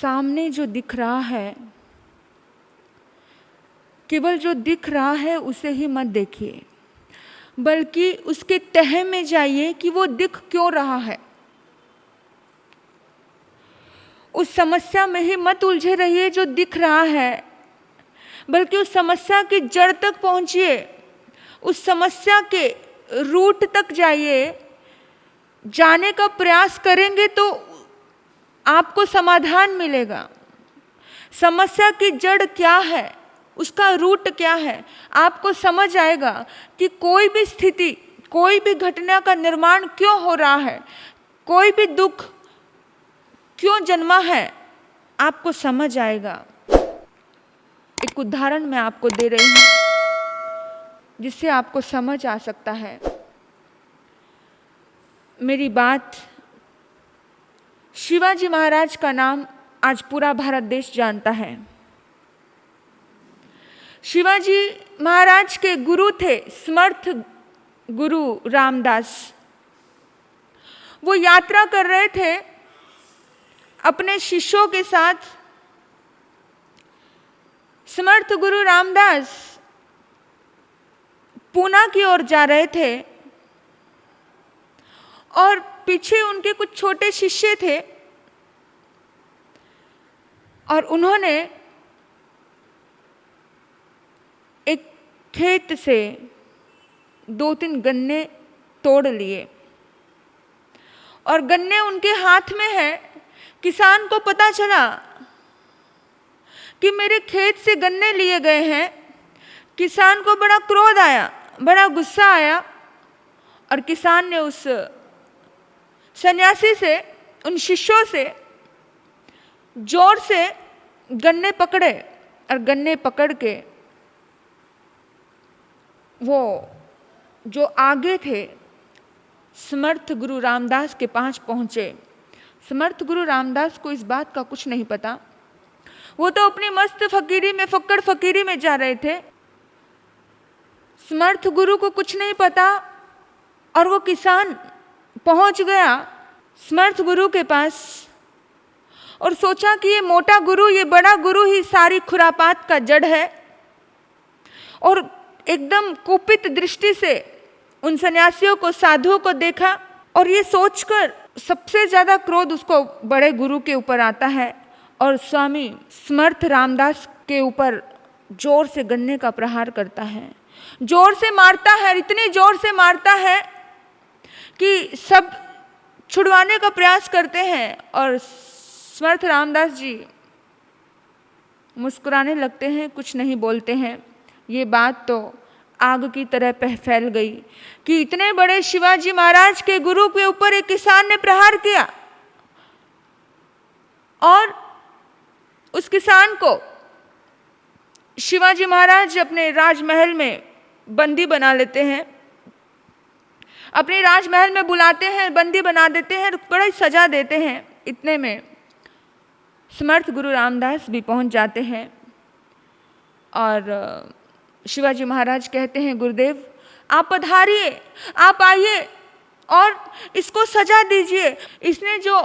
सामने जो दिख रहा है, केवल जो दिख रहा है उसे ही मत देखिए, बल्कि उसके तह में जाइए कि वो दिख क्यों रहा है। उस समस्या में ही मत उलझे रहिए जो दिख रहा है, बल्कि उस समस्या की जड़ तक पहुंचिए, उस समस्या के रूट तक जाइए। जाने का प्रयास करेंगे तो आपको समाधान मिलेगा। समस्या की जड़ क्या है, उसका रूट क्या है, आपको समझ आएगा कि कोई भी स्थिति, कोई भी घटना का निर्माण क्यों हो रहा है, कोई भी दुख क्यों जन्मा है, आपको समझ आएगा। एक उदाहरण मैं आपको दे रही हूँ जिससे आपको समझ आ सकता है। मेरी बात शिवाजी महाराज का नाम आज पूरा भारत देश जानता है। शिवाजी महाराज के गुरु थे समर्थ गुरु रामदास। वो यात्रा कर रहे थे अपने शिष्यों के साथ। समर्थ गुरु रामदास पूना की ओर जा रहे थे और पीछे उनके कुछ छोटे शिष्य थे और उन्होंने एक खेत से 2-3 गन्ने तोड़ लिए और गन्ने उनके हाथ में है। किसान को पता चला कि मेरे खेत से गन्ने लिए गए हैं। किसान को बड़ा क्रोध आया, बड़ा गुस्सा आया और किसान ने उस सन्यासी से, उन शिष्यों से जोर से गन्ने पकड़े और गन्ने पकड़ के वो जो आगे थे समर्थ गुरु रामदास के पास पहुंचे। समर्थ गुरु रामदास को इस बात का कुछ नहीं पता। वो तो अपनी मस्त फकीरी में, फक्कड़ फकीरी में जा रहे थे। समर्थ गुरु को कुछ नहीं पता और वो किसान पहुंच गया समर्थ गुरु के पास और सोचा कि ये मोटा गुरु, ये बड़ा गुरु ही सारी खुरापात का जड़ है। और एकदम कुपित दृष्टि से उन सन्यासियों को, साधुओं को देखा और ये सोचकर सबसे ज्यादा क्रोध उसको बड़े गुरु के ऊपर आता है और स्वामी समर्थ रामदास के ऊपर जोर से गन्ने का प्रहार करता है। जोर से मारता है, इतनी जोर से मारता है कि सब छुड़वाने का प्रयास करते हैं और समर्थ रामदास जी मुस्कुराने लगते हैं, कुछ नहीं बोलते हैं। ये बात तो आग की तरह फैल गई कि इतने बड़े शिवाजी महाराज के गुरु के ऊपर एक किसान ने प्रहार किया और उस किसान को शिवाजी महाराज अपने राजमहल में बंदी बना लेते हैं, अपने राजमहल में बुलाते हैं, बंदी बना देते हैं, बड़ी सजा देते हैं। इतने में समर्थ गुरु रामदास भी पहुंच जाते हैं और शिवाजी महाराज कहते हैं, गुरुदेव आप पधारिए, आप आइए और इसको सजा दीजिए। इसने जो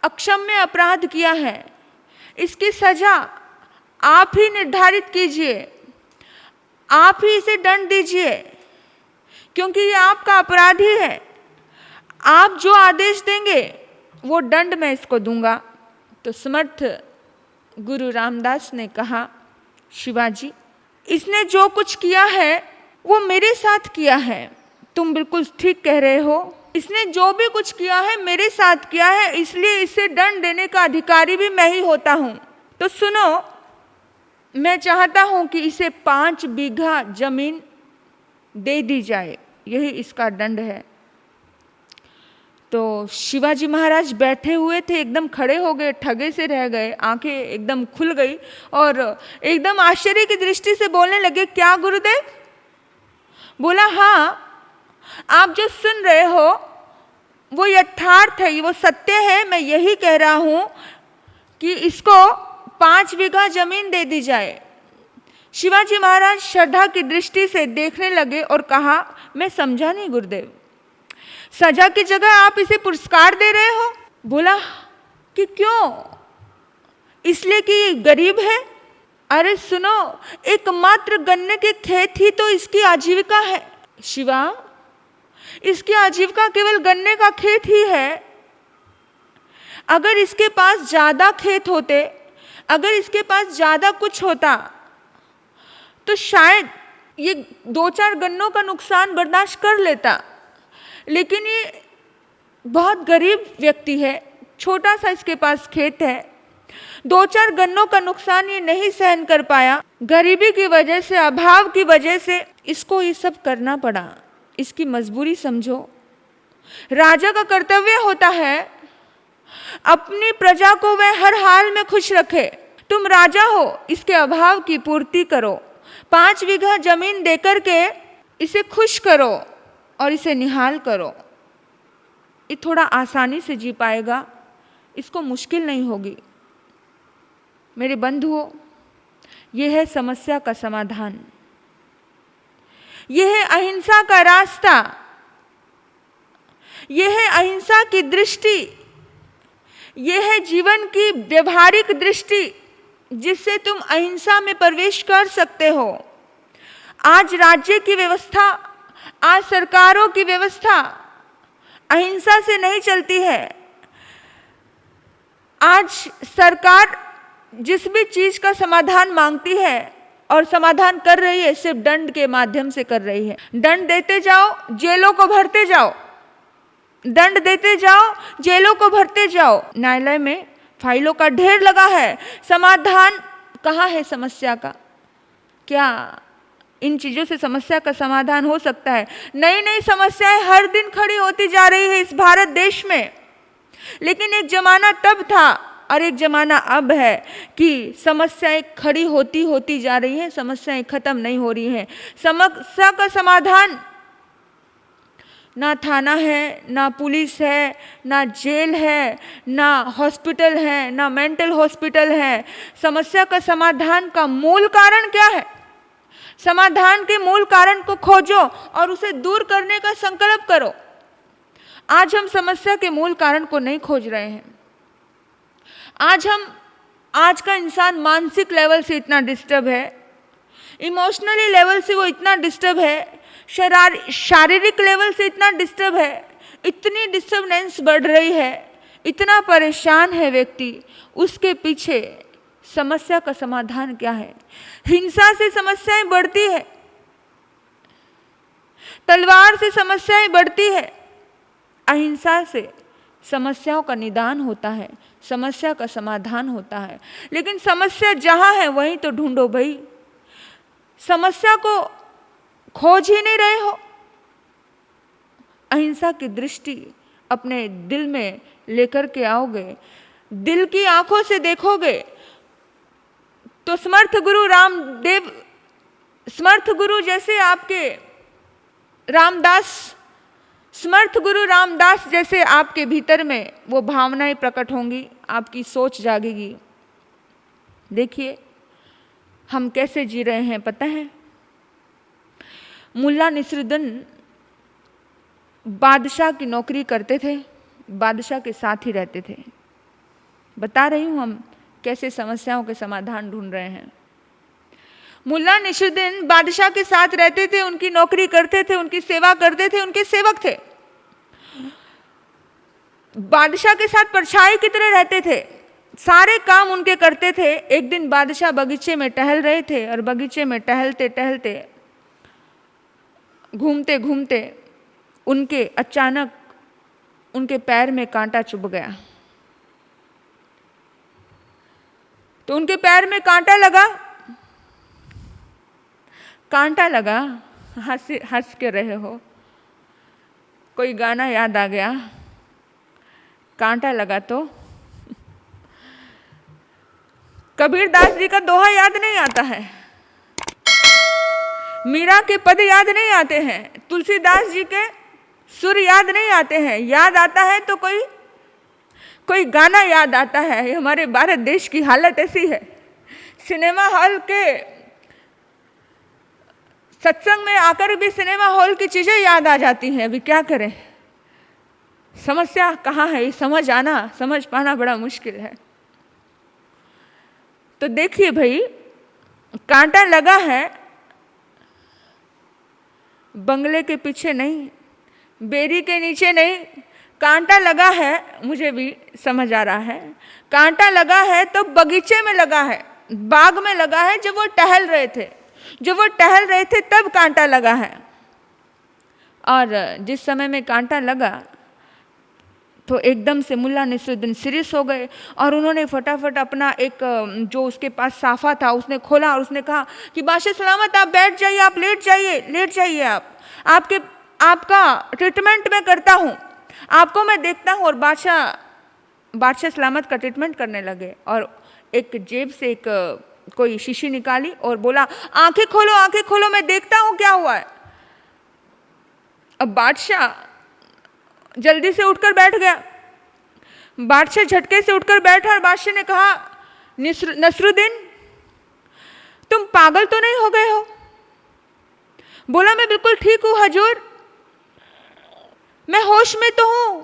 अक्षम्य अपराध किया है, इसकी सजा आप ही निर्धारित कीजिए, आप ही इसे दंड दीजिए, क्योंकि ये आपका अपराधी है। आप जो आदेश देंगे वो दंड मैं इसको दूंगा। तो समर्थ गुरु रामदास ने कहा, शिवाजी इसने जो कुछ किया है वो मेरे साथ किया है। तुम बिल्कुल ठीक कह रहे हो, इसने जो भी कुछ किया है मेरे साथ किया है, इसलिए इसे दंड देने का अधिकारी भी मैं ही होता हूँ। तो सुनो, मैं चाहता हूँ कि इसे 5 बीघा जमीन दे दी जाए, यही इसका दंड है। तो शिवाजी महाराज बैठे हुए थे, एकदम खड़े हो गए, ठगे से रह गए, आंखें एकदम खुल गई और एकदम आश्चर्य की दृष्टि से बोलने लगे, क्या गुरुदेव? बोला, हाँ आप जो सुन रहे हो वो यथार्थ है, वो सत्य है। मैं यही कह रहा हूँ कि इसको 5 बीघा जमीन दे दी जाए। शिवाजी महाराज श्रद्धा की दृष्टि से देखने लगे और कहा, मैं समझा नहीं गुरुदेव, सजा की जगह आप इसे पुरस्कार दे रहे हो? बोला कि क्यों? इसलिए कि ये गरीब है? अरे सुनो, एकमात्र गन्ने के खेत ही तो इसकी आजीविका है। शिवा, इसकी आजीविका केवल गन्ने का खेत ही है। अगर इसके पास ज्यादा खेत होते, अगर इसके पास ज्यादा कुछ होता तो शायद ये 2-4 गन्नों का नुकसान बर्दाश्त कर लेता। लेकिन ये बहुत गरीब व्यक्ति है, छोटा सा इसके पास खेत है, 2-4 गन्नों का नुकसान ये नहीं सहन कर पाया। गरीबी की वजह से, अभाव की वजह से इसको ये सब करना पड़ा। इसकी मजबूरी समझो। राजा का कर्तव्य होता है अपनी प्रजा को वह हर हाल में खुश रखे। तुम राजा हो, इसके अभाव की पूर्ति करो। 5 बीघा जमीन देकर के इसे खुश करो और इसे निहाल करो। ये थोड़ा आसानी से जी पाएगा, इसको मुश्किल नहीं होगी। मेरे बंधुओं, यह है समस्या का समाधान, यह है अहिंसा का रास्ता, यह है अहिंसा की दृष्टि, यह है जीवन की व्यवहारिक दृष्टि जिससे तुम अहिंसा में प्रवेश कर सकते हो। आज राज्य की व्यवस्था, आज सरकारों की व्यवस्था अहिंसा से नहीं चलती है। आज सरकार जिस भी चीज का समाधान मांगती है और समाधान कर रही है, सिर्फ दंड के माध्यम से कर रही है। दंड देते जाओ, जेलों को भरते जाओ, दंड देते जाओ, जेलों को भरते जाओ। न्यायालय में फाइलों का ढेर लगा है, समाधान कहाँ है समस्या का? क्या इन चीजों से समस्या का समाधान हो सकता है? नई नई समस्याएं हर दिन खड़ी होती जा रही है इस भारत देश में। लेकिन एक जमाना तब था और एक जमाना अब है कि समस्याएं खड़ी होती होती जा रही हैं, समस्याएं खत्म नहीं हो रही हैं। समस्या का समाधान ना थाना है, ना पुलिस है, ना जेल है, ना हॉस्पिटल है, ना मेंटल हॉस्पिटल है। समस्या का समाधान का मूल कारण क्या है? समाधान के मूल कारण को खोजो और उसे दूर करने का संकल्प करो। आज हम समस्या के मूल कारण को नहीं खोज रहे हैं। आज का इंसान मानसिक लेवल से इतना डिस्टर्ब है, इमोशनली लेवल से वो इतना डिस्टर्ब है, शारीरिक लेवल से इतना डिस्टर्ब है, इतनी डिस्टर्बेंस बढ़ रही है, इतना परेशान है व्यक्ति। उसके पीछे समस्या का समाधान क्या है? हिंसा से समस्याएं बढ़ती है, तलवार से समस्याएं बढ़ती है, अहिंसा से समस्याओं का निदान होता है, समस्या का समाधान होता है। लेकिन समस्या जहां है वहीं तो ढूंढो भाई। समस्या को खोज ही नहीं रहे हो। अहिंसा की दृष्टि अपने दिल में लेकर के आओगे, दिल की आंखों से देखोगे तो समर्थ गुरु जैसे आपके समर्थ गुरु रामदास जैसे आपके भीतर में वो भावनाएं प्रकट होंगी, आपकी सोच जागेगी। देखिए हम कैसे जी रहे हैं पता है? मुल्ला नसरुद्दीन बादशाह की नौकरी करते थे, बादशाह के साथ ही रहते थे। बता रही हूँ हम कैसे समस्याओं के समाधान ढूंढ रहे हैं। मुल्ला नसरुद्दीन बादशाह के साथ रहते थे, उनकी नौकरी करते थे, उनकी सेवा करते थे, उनके सेवक थे। बादशाह के साथ परछाई की तरह रहते थे, सारे काम उनके करते थे। एक दिन बादशाह बगीचे में टहल रहे थे और बगीचे में टहलते टहलते, घूमते घूमते उनके अचानक उनके पैर में कांटा चुभ गया। तो उनके पैर में कांटा लगा। हंस के रहे हो? कोई गाना याद आ गया? कांटा लगा तो कबीरदास जी का दोहा याद नहीं आता है, मीरा के पद याद नहीं आते हैं, तुलसीदास जी के सुर याद नहीं आते हैं। याद आता है तो कोई गाना याद आता है। हमारे भारत देश की हालत ऐसी है, सिनेमा हॉल के सत्संग में आकर भी सिनेमा हॉल की चीजें याद आ जाती हैं। अभी क्या करें? समस्या कहाँ है, समझ पाना बड़ा मुश्किल है। तो देखिए भाई, कांटा लगा है बंगले के पीछे नहीं, बेरी के नीचे नहीं, कांटा लगा है, मुझे भी समझ आ रहा है, कांटा लगा है तो बगीचे में लगा है, बाग में लगा है, जब वो टहल रहे थे तब कांटा लगा है। और जिस समय में कांटा लगा तो एकदम से मुल्ला नसरुद्दीन सीरियस हो गए और उन्होंने फटाफट अपना एक जो उसके पास साफा था उसने खोला और उसने कहा कि बादशाह सलामत, आप बैठ जाइए, आप लेट जाइए, आपका ट्रीटमेंट मैं करता हूँ, आपको मैं देखता हूँ। और बादशाह सलामत का ट्रीटमेंट करने लगे और एक जेब से एक कोई शीशी निकाली और बोला, आंखें खोलो, मैं देखता हूँ क्या हुआ है। अब बादशाह जल्दी से उठकर बैठ गया। बादशाह झटके से उठकर बैठा और बादशाह ने कहा, नसरुद्दीन, तुम पागल तो नहीं हो गए हो? बोला, मैं बिल्कुल ठीक हूं हजूर, मैं होश में तो हूं।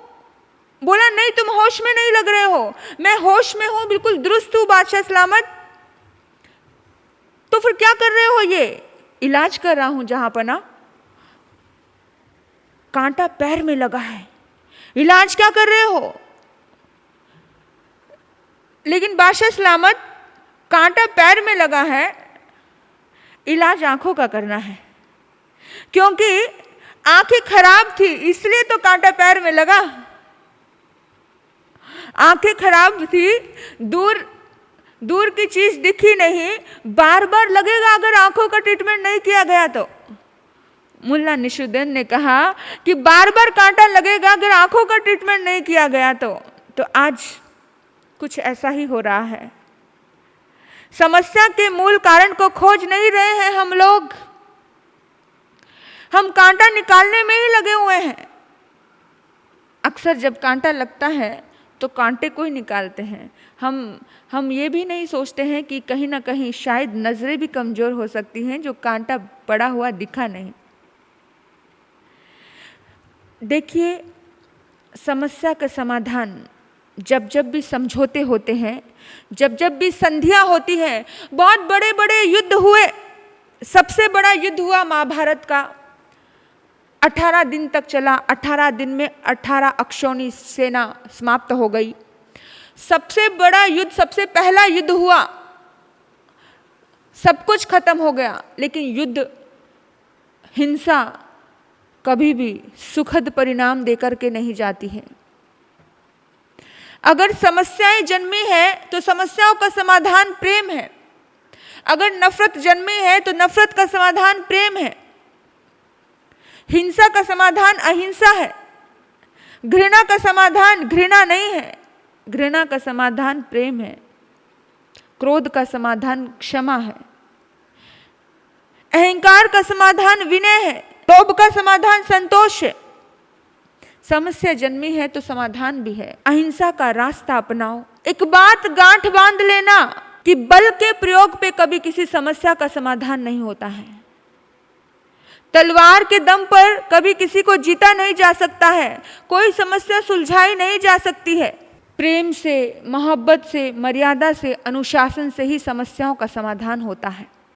बोला, नहीं, तुम होश में नहीं लग रहे हो, मैं होश में हूं, बिल्कुल दुरुस्त हूं बादशाह सलामत। तो फिर क्या कर रहे हो? ये इलाज कर रहा हूं जहां पना, कांटा पैर में लगा है, इलाज क्या कर रहे हो? लेकिन बादशाह सलामत, कांटा पैर में लगा है, इलाज आंखों का करना है, क्योंकि आंखें खराब थी इसलिए तो कांटा पैर में लगा। आंखें खराब थी, दूर की चीज दिखी नहीं, बार बार लगेगा अगर आंखों का ट्रीटमेंट नहीं किया गया तो। मुल्ला नसरुद्दीन ने कहा कि बार बार कांटा लगेगा अगर आंखों का ट्रीटमेंट नहीं किया गया तो आज कुछ ऐसा ही हो रहा है। समस्या के मूल कारण को खोज नहीं रहे हैं हम लोग, हम कांटा निकालने में ही लगे हुए हैं। अक्सर जब कांटा लगता है तो कांटे को ही निकालते हैं। हम ये भी नहीं सोचते हैं कि कहीं ना कहीं शायद नजरें भी कमजोर हो सकती हैं, जो कांटा पड़ा हुआ दिखा नहीं। देखिए, समस्या का समाधान जब भी समझौते होते हैं, जब भी संधियां होती हैं, बहुत बड़े बड़े युद्ध हुए, सबसे बड़ा युद्ध हुआ महाभारत का, 18 दिन तक चला। 18 दिन में 18 अक्षौणी सेना समाप्त हो गई। सबसे बड़ा युद्ध, सबसे पहला युद्ध हुआ, सब कुछ खत्म हो गया। लेकिन युद्ध, हिंसा कभी भी सुखद परिणाम देकर के नहीं जाती है। अगर समस्याएं जन्मी है तो समस्याओं का समाधान प्रेम है। अगर नफरत जन्मी है तो नफरत का समाधान प्रेम है। हिंसा का समाधान अहिंसा है। घृणा का समाधान घृणा नहीं है, घृणा का समाधान प्रेम है। क्रोध का समाधान क्षमा है। अहंकार का समाधान विनय है। लोभ का समाधान संतोष है। समस्या जन्मी है तो समाधान भी है। अहिंसा का रास्ता अपनाओ। एक बात गांठ बांध लेना कि बल के प्रयोग पे कभी किसी समस्या का समाधान नहीं होता है। तलवार के दम पर कभी किसी को जीता नहीं जा सकता है। कोई समस्या सुलझाई नहीं जा सकती है। प्रेम से, मोहब्बत से, मर्यादा से, अनुशासन से ही समस्याओं का समाधान होता है।